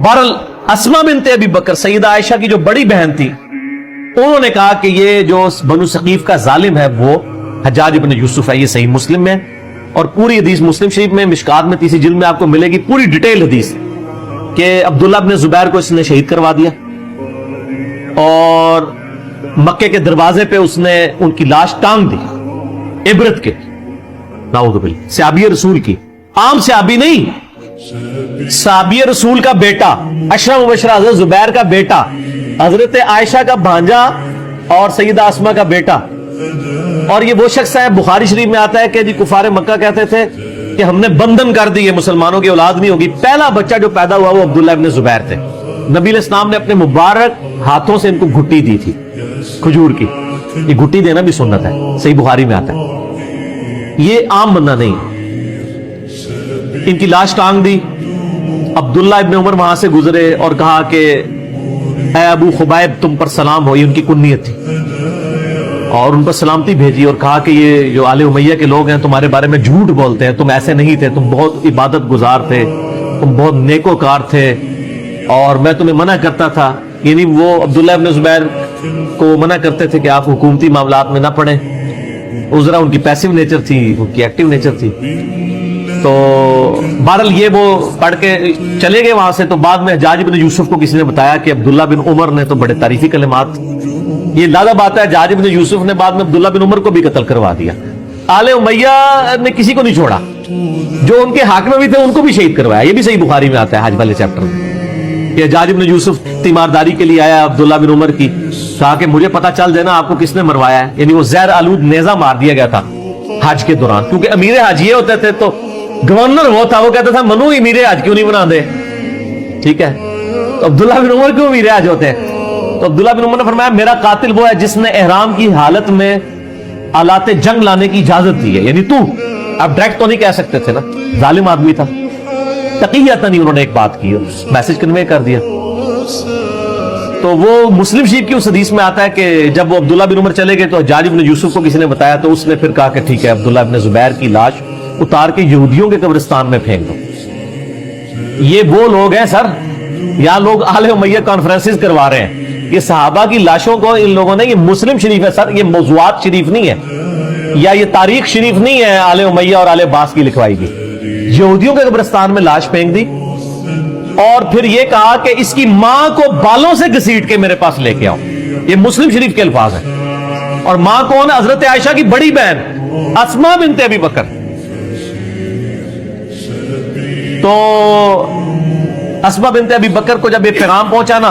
बहरहाल अस्मा बिनते अबी बकर सईदा आयशा की जो बड़ी बहन थी, उन्होंने कहा कि ये जो बनु सकीफ का जालिम है वो हज्जाज इब्न यूसुफ है। ये सही मुस्लिम में और पूरी हदीस मुस्लिम शरीफ में मिशकात में तीसरी जिल्द में आपको मिलेगी पूरी डिटेल हदीस कि अब्दुल्ला इब्न जुबैर को इसने शहीद करवा दिया और मक्के के दरवाजे पे उसने उनकी लाश टांग दी इबरत के सहाबी रसूल की, आम सहाबी नहीं, सहाबी रसूल का बेटा, अशरा मुबशरा हज़रत जुबैर का बेटा, हजरत आयशा का भांजा और सईदा अस्मा का बेटा। और ये वो शख्स है, बुखारी शरीफ में आता है कि जी कुफारे मक्का कहते थे कि हमने बंधन कर दी है, मुसलमानों की औलाद नहीं होगी। पहला बच्चा जो पैदा हुआ वो अब्दुल्ला इब्न जुबैर थे। नबी इस्लाम ने अपने मुबारक हाथों से इनको घुट्टी दी थी खजूर की। ये घुट्टी देना भी सुन्नत है, सही बुखारी में आता है, ये आम बंदा नहीं। इनकी लाश टांग दी। अब्दुल्ला इब्न उमर वहां से गुजरे और कहा कि ऐ अबू खुबैब तुम पर सलाम हो, ये उनकी कुन्नियत थी, और उन पर सलामती भेजी और कहा कि ये जो आले उमैया के लोग हैं तुम्हारे बारे में झूठ बोलते हैं, तुम ऐसे नहीं थे, तुम बहुत इबादत गुजार थे, तुम बहुत नेकोकार थे और मैं तुम्हें मना करता था। यानी वो अब्दुल्ला इब्न जुबैर को मना करते थे कि आप हुकूमती मामलात में ना पड़ें। उजरा उनकी पैसिव नेचर थी, उनकी एक्टिव नेचर थी। तो बहरहाल ये वो पढ़ के चले गए वहां से। तो बाद में हज्जाज इब्न यूसुफ को किसी ने बताया कि अब्दुल्ला बिन उमर ने तो बड़े तारीफी कलिमात, ये लादा बात है, हज्जाज इब्न यूसुफ ने बाद में अब्दुल्ला बिन उमर को भी कत्ल करवा दिया। आले उमैया ने किसी को नहीं छोड़ा, जो उनके हाक में भी थे उनको भी शहीद करवाया। ये भी सही बुखारी में आता है हज वाले चैप्टर में कि हज्जाज इब्न यूसुफ तीमारदारी के लिए आया अब्दुल्ला बिन उमर की, कहा कि मुझे पता चल जाए ना आपको किसने मरवाया है। यानी वो जहर आलूद नेजा मार दिया गया था हज के दौरान, क्योंकि अमीर हज ये होते थे, तो गवर्नर वो था, वो कहता था मनु अमीर हज क्यों नहीं बना दे, ठीक है। तो अब्दुल्ला बिन उमर क्यों अमीर हज होते हैं? तो अब्दुल्ला बिन उमर ने फरमाया मेरा कातिल वो है जिसने एहराम की हालत में आलाते जंग लाने की इजाजत दी है। यानी तू, अब डायरेक्ट तो नहीं कह सकते थे ना, जालिम आदमी था, तकीयतन नहीं उन्होंने एक बात की, मैसेज कन्वे कर दिया। तो वो मुस्लिम शरीफ की उस हदीस में आता है कि जब वो अब्दुल्ला बिन उमर चले गए तो हज्जाज इब्न यूसुफ को किसी ने बताया, तो उसने फिर कहा कि ठीक है अब्दुल्ला इब्न जुबैर की लाश उतार के यहूदियों के कब्रिस्तान में फेंक दो। ये वो लोग हैं सर, यहां लोग आले उमैया कॉन्फ्रेंसेस करवा रहे हैं, ये सहाबा की लाशों को इन लोगों ने, ये मुस्लिम शरीफ है सर, ये मौज़ूआत शरीफ नहीं है, या ये तारीख शरीफ नहीं है आले उमैया और आले अब्बास की लिखवाई की। यहूदियों के कब्रिस्तान में लाश फेंक दी और फिर ये कहा कि इसकी मां को बालों से घसीट के मेरे पास लेके आओ। ये मुस्लिम शरीफ के अल्फाज हैं। और मां कौन है? हजरत आयशा की बड़ी बहन अस्मा बिनते अबी बकर। तो अस्मा बिनते अबी बकर को जब ये पैगाम पहुंचा ना,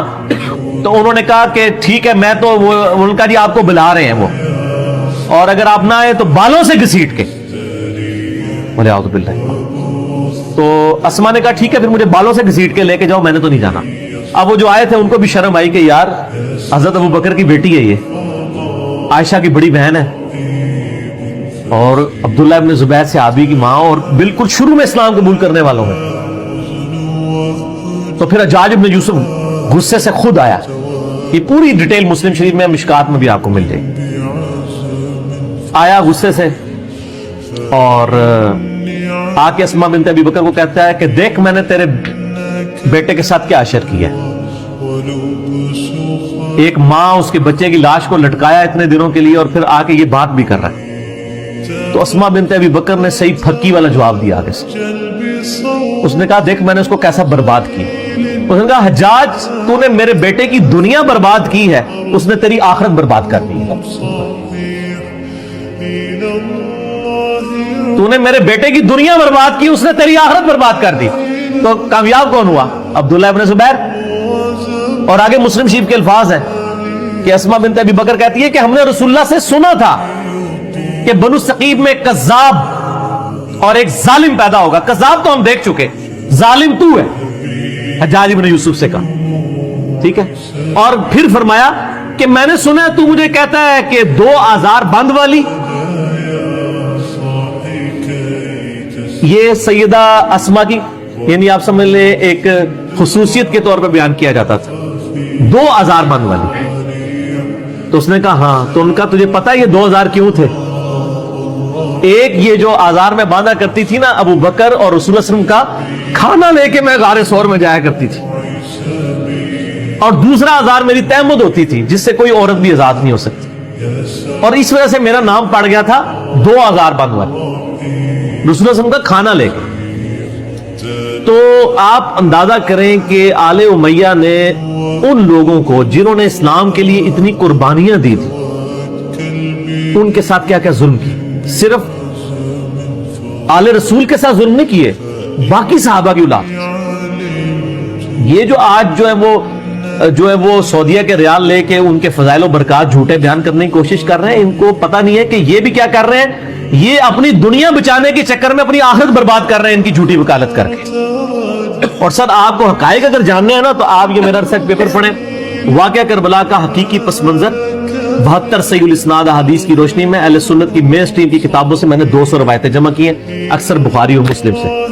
तो उन्होंने कहा कि ठीक है, मैं तो वो, उनका जी आपको बुला रहे हैं वो, और अगर आप ना आए तो बालों से घसीट के। बोले आउज़ु बिल्लाह। तो अस्मा ने कहा ठीक है, फिर मुझे बालों से घसीट के लेके जाओ, मैंने तो नहीं जाना। अब वो जो आए थे उनको भी शर्म आई कि यार हजरत अबू बकर की बेटी है, ये आयशा की बड़ी बहन है और अब्दुल्ला इब्न जुबैर सहाबी की मां, और बिल्कुल शुरू में इस्लाम कबूल करने वालों में। तो फिर हज्जाज इब्न यूसुफ गुस्से से खुद आया। ये पूरी डिटेल मुस्लिम शरीफ में, मिशकात में भी आपको मिल जाएगी। आया गुस्से से और आके अस्मा बिनते अबी बकर को कहता है कि देख मैंने तेरे बेटे के साथ क्या अशर किया। एक मां उसके बच्चे की लाश को लटकाया इतने दिनों के लिए और फिर आके ये बात भी कर रहा है। तो अस्मा बिनते अबी बकर ने सही फक्की वाला जवाब दिया आगे से। उसने कहा देख मैंने उसको कैसा बर्बाद किया। उसने कहा हज्जाज तूने मेरे बेटे की दुनिया बर्बाद की है, उसने तेरी आखिरत बर्बाद कर दी है। तूने मेरे बेटे की दुनिया बर्बाद की, उसने तेरी आखिरत बर्बाद कर दी। तो कामयाब कौन हुआ? अब्दुल्ला इब्न जुबैर। और आगे मुस्लिम शरीफ के अल्फाज हैं कि अस्मा बिनते अबी बकर कहती है कि हमने रसूलुल्लाह से सुना था कि बनु सकीब में एक कज़्ज़ाब और एक जालिम पैदा होगा। कज़्ज़ाब तो हम देख चुके, जालिम तू है, हज्जाज इब्न यूसुफ से कहा, ठीक है। और फिर फरमाया कि मैंने सुना तू मुझे कहता है कि 2 आजार बंद वाली। ये सैयदा अस्मा की, यानी आप समझ ले एक खुसूसियत के तौर पर बयान किया जाता था, 2 आजार बंद वाली। तो उसने कहा हाँ। तो उनका तुझे पता है ये 2 आजार क्यों थे? एक ये जो आजार में बांधा करती थी ना अबू बकर और रसूल सल्लल्लाहु अलैहि वसल्लम का खाना लेके मैं गारे सौर में जाया करती थी, اور دوسرا آزار میری تہمت ہوتی تھی جس سے کوئی عورت بھی آزاد نہیں ہو سکتی، اور اس وجہ سے میرا نام پڑ گیا تھا 2 آزار بند والے، رسول اللہ صلی اللہ علیہ وسلم کا کھانا لے کے۔ تو آپ اندازہ کریں کہ آل امیہ نے ان لوگوں کو جنہوں نے اسلام کے لیے اتنی قربانیاں دی تھی ان کے ساتھ کیا کیا ظلم کی۔ صرف آل رسول کے ساتھ ظلم نہیں کیے، باقی صحابہ کی اولاد۔ یہ جو آج جو ہے وہ سعودیہ کے ریال لے کے ان کے فضائل و برکات جھوٹے بیان کرنے کی کوشش کر رہے ہیں، ان کو پتہ نہیں ہے کہ یہ بھی کیا کر رہے ہیں، یہ اپنی دنیا بچانے کے چکر میں اپنی آخرت برباد کر رہے ہیں ان کی جھوٹی وکالت کر کے۔ اور سر آپ کو حقائق اگر جاننے ہیں نا تو آپ یہ میرا ریسرچ پیپر پڑھیں، واقعہ کربلا کا حقیقی پس منظر 72 صحیح الاسناد احادیث کی روشنی میں اہل سنت کی مین سٹریم کی کتابوں سے میں نے 200 روایتیں جمع کی ہیں، اکثر بخاری اور مسلم سے۔